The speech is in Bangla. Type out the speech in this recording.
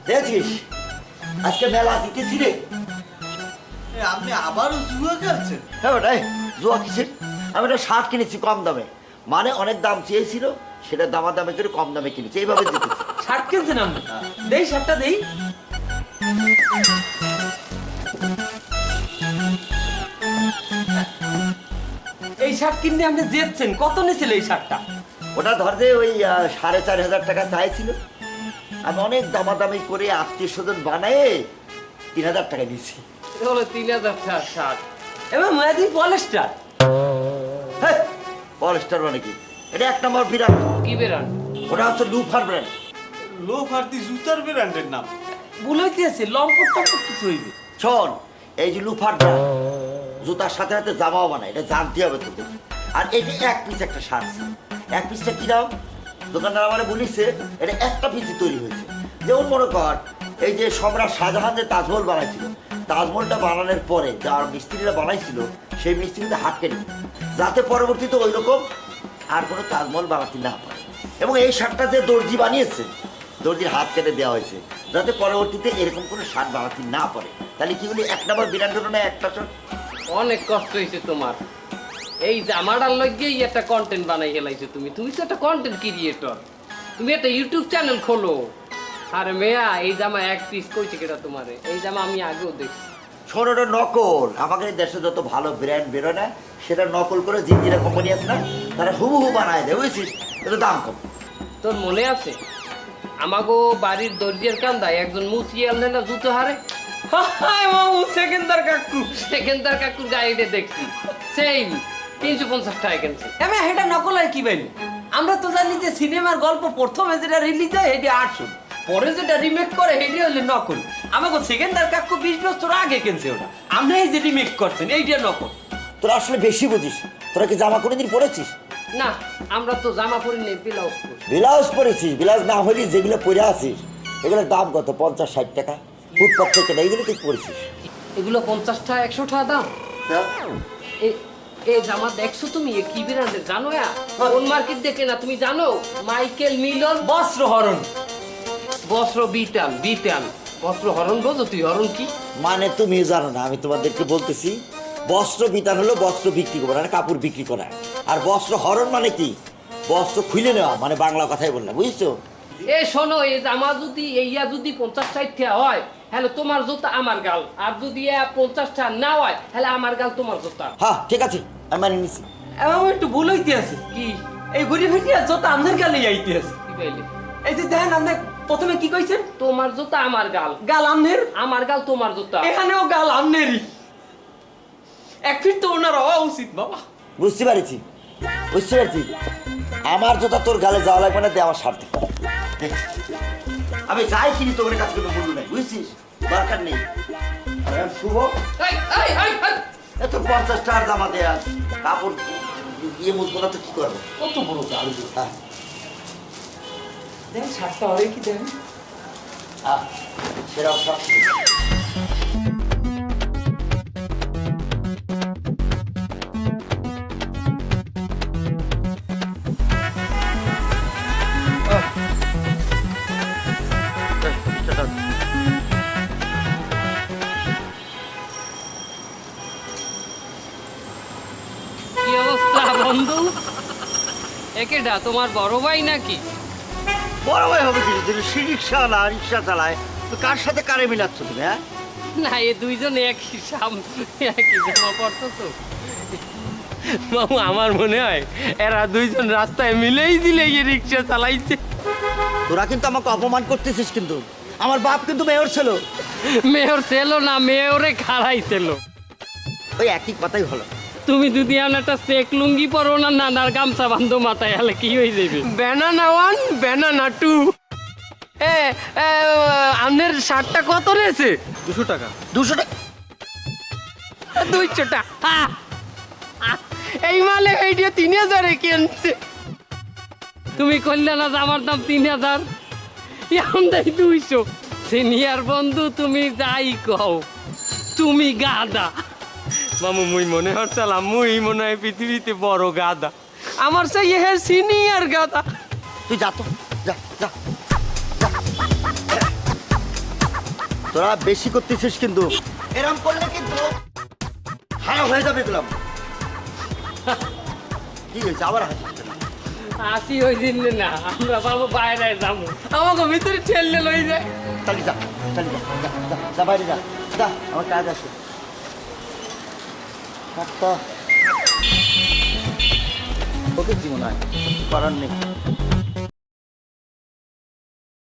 দেখছিস আজকে মেলা জিতেছি রে। আপনি আবারও জুয়া খেলছেন? হ্যাঁ ওটাই জুয়া কিসের, আমি একটা শার্ট কিনেছি কম দামে, মানে অনেক দাম চেয়েছিল সেটা দামাদামি করে কম দামে কিনেছি, এইভাবে জিতেছি। শার্ট কিনছেন আপনি? দেই শার্টটা দেই। এই শার্ট কিনতে আপনি জিতছেন, কত নিয়েছিল এই শার্টটা? ওটা ধর যে ওই 4,500 টাকা চাইছিল, আমি অনেক দামাদামি করে আত্মীয় স্বজন বানায় 3,000 টাকা দিয়েছি। এটা হলো 3000 টাকার শার্ট। এবার মেয়াদি পলিস্টার। হ্যাঁ পলিস্টার মানে কি, এটা 1 নম্বর ব্র্যান্ড। কি বেরান? ওটা হচ্ছে লুফার ব্র্যান্ড। লো ফার্তি জুতার ব্র্যান্ডের নাম। বুলাইতে আছে লম্পট টম্পট কিছু হইবে। শোন, এই যে লুফার ব্র্যান্ড জুতার সাথে সাথে জামাও বানায়, এটা জানতে হবে তোকে। আর এই যে এক পিস একটা শার্ট, এক পিসটা কি দাম? দোকানদার আমার বলিছে এটা একটা পিসই তৈরি হয়েছে। যেমন মনে কর এই যে সম্রাট শাহজাহান যে তাজমহল বানাইছিল, তাজমহলটা বানানোর পরে যার মিস্ত্রিরা বানাইছিল সেই মিস্ত্রিতে হাত কেটে, যাতে পরবর্তীতে ওই রকম আর কোনো তাজমহল বানাতে না পারে। এবং এই শার্টটা যে দর্জি বানিয়েছে, দর্জির হাত কেটে দেওয়া হয়েছে যাতে পরবর্তীতে এরকম কোনো শার্ট বানাতে না পারে। তাহলে কি বলি, 1 নম্বর ব্র্যান্ড হলো না একটা শার্ট? অনেক কষ্ট হয়েছে তোমার এই জামাটার লগেই একটা কন্টেন্ট বানাই হেলাইছো। তুমি তুমি তো একটা কন্টেন্ট ক্রিয়েটর, তুমি একটা ইউটিউব চ্যানেল খোলো। আর মেয়া এই জামা এক পিস কইছে কেটা তোমারে? এই জামা আমি আগেও দেখছি। শোন, ওটা নকল। আমাদের দেশে যত ভালো ব্র্যান্ড বেরোয় না সেটা নকল করে জিঞ্জিরা কোম্পানি আছে না, তারা হুবহু বানায় দেয়, বুঝছিস? এটা দাম কম। তোর মনে আছে আমাগো বাড়ির দরজির কান্দায় একজন মুসিয়াল না জুতো হারে? হাই মামু, সেকেন্দার কাকু। সেকেন্দার কাকুর গাড়িতে দেখছি সেম 350 টাকা কিনছে। এমন এটা নকল আর কি বাইনি? আমরা তো জানি যে সিনেমার গল্প প্রথমে যেটা রিলিজ হয় সেটা 800, পরে যেটা রিমেক করে সেটা হলে নকল। আমাকে সেকেন্দার কাকু 20 বছর আগে কিনছে ওটা, আপনি এই যে রিমেক করছেন এইটা নকল। তোরা আসলে বেশি বুঝিস। তোরা কি জামা কোনোদিন পরেছিস? না, আমরা তো জামা পরি নেই, ব্লাউজ পরি। ব্লাউজ পরেছিস? ব্লাউজ না হলে যেগুলো পরে আছিস এগুলোর দাম কত? 50-60 টাকা ফুটপাথ থেকে না, এইগুলো তুই পরেছিস। এগুলো 50 টাকা 100 টাকা দাম। এই জামা দেখছো তুমি? এ কি ব্র্যান্ডের জানো? কোন মার্কেট দেখে না তুমি জানো? মাইকেল মিলন বস্ত্র হরণ। বস্ত্র বিটান বিটান বস্ত্র হরণ। বোঝো তুই হরণ কি? মানে তুমি জানো না, আমি তোমাদেরকে বলতেছি। বস্ত্র বিতান হলো বস্ত্র বিক্রি করা, মানে কাপড় বিক্রি করা। আর বস্ত্র হরণ মানে কি? বস্ত্র খুলে নেওয়া, মানে বাংলা কথাই বললাম, বুঝছো? এ শোনো, এই জামা যদি এইয়া যদি 50-60 টাকা হয় হ্যালো তোমার জুতা আমার গাল, আর যদি 50 টাকা না হয় তাহলে আমার গাল তোমার জুতা। হ্যাঁ ঠিক আছে, আমি মানি নিছি। এমন একটু ভুল হইতে আছে কি? এই ঘুরি ফিরিয়া যত আমদের গালে আইতে আছে। কি কইলে? এই যে দেখেন আপনি প্রথমে কি কইছেন? তোমার জুতা আমার গাল, গাল আমনের, আমার গাল তোমার জুতা। এখানেও গাল আমনেরই। এক ফিট তো ওনার হওয়া উচিত বাবা। বুঝতে পারছি, বুঝতে পারছি। আমার জোতা তোর গালে যাওয়া লাগবে না, দে আমার স্বার্থে। আমি যাই কিনি তোর কাছে কোনো মূল্য নাই, বুঝছিস? দরকার নেই। আর আমি শুভ এই, এই, এই, এই, এত 50 টাকার জামা দেয়া কাপড় দিয়ে মুছবো না তো কি করবো? কত বড় গাল। হ্যাঁ দেখেন শার্টটা হবে কি দেখেন। হ্যাঁ সেরকম সব ঠিক। কি অবস্থা বন্ধু? একেডা তোমার বড় ভাই নাকি? বড় ভাই হবে কিছু, তুমি রিক্সা না রিক্সা চালায় তো কার সাথে কারে মিলাচ্ছ তুমি? হ্যাঁ না, এ দুইজন একই একই জামা পড়তো তো। মামু, আমার মনে হয় এরা দুইজন রাস্তায় মিলেই দিলে এই রিক্সা চালাইছে। তোরা কিন্তু আমাকে অপমান করতেছিস, কিন্তু আমার বাপ কিন্তু মেয়র ছিল। মেয়র ছিল না, মেয়রে খাড়াইছিল। ওই একই কথাই হলো। তুমি যদি এমন একটা চেক লুঙ্গি পরো না, নানার গামছা বান্ধব মাথায়, হলে কি হয়ে যাবে? Banana 1 banana 2। আপনার শার্টটা কত রয়েছে? 200 টাকা। 200 টাকা? 200 টাকা? এই মালে এইটা 3000 কিনছে। তুমি করলে না আমার দাম 3000, এখন দেয় 200। সিনিয়র বন্ধু তুমি যাই কও, তুমি গাদা। মামু, মুই মনে হচ্ছিলাম মুই মনে হয় পৃথিবীতে বড় গাদা। আমার সেই সিনিয়র গাদা। তুই যা তো, যা যা। তোরা বেশি করতেছিস কিন্তু এরম করলে কিন্তু হারা হয়ে যাবে এগুলাম। কি হয়েছে আবার হাসিস কেন? আসি ওই দিন না আমরা বাবু বাইরে যাবো আমাকে ভিতরে ঠেললে লই যায়। চালি যা, চালি যা, যা, যা, যা বাইরে যা, যা, আমার কাজ আছে। ওকে কি মনে হয়? কিছু করার নেই।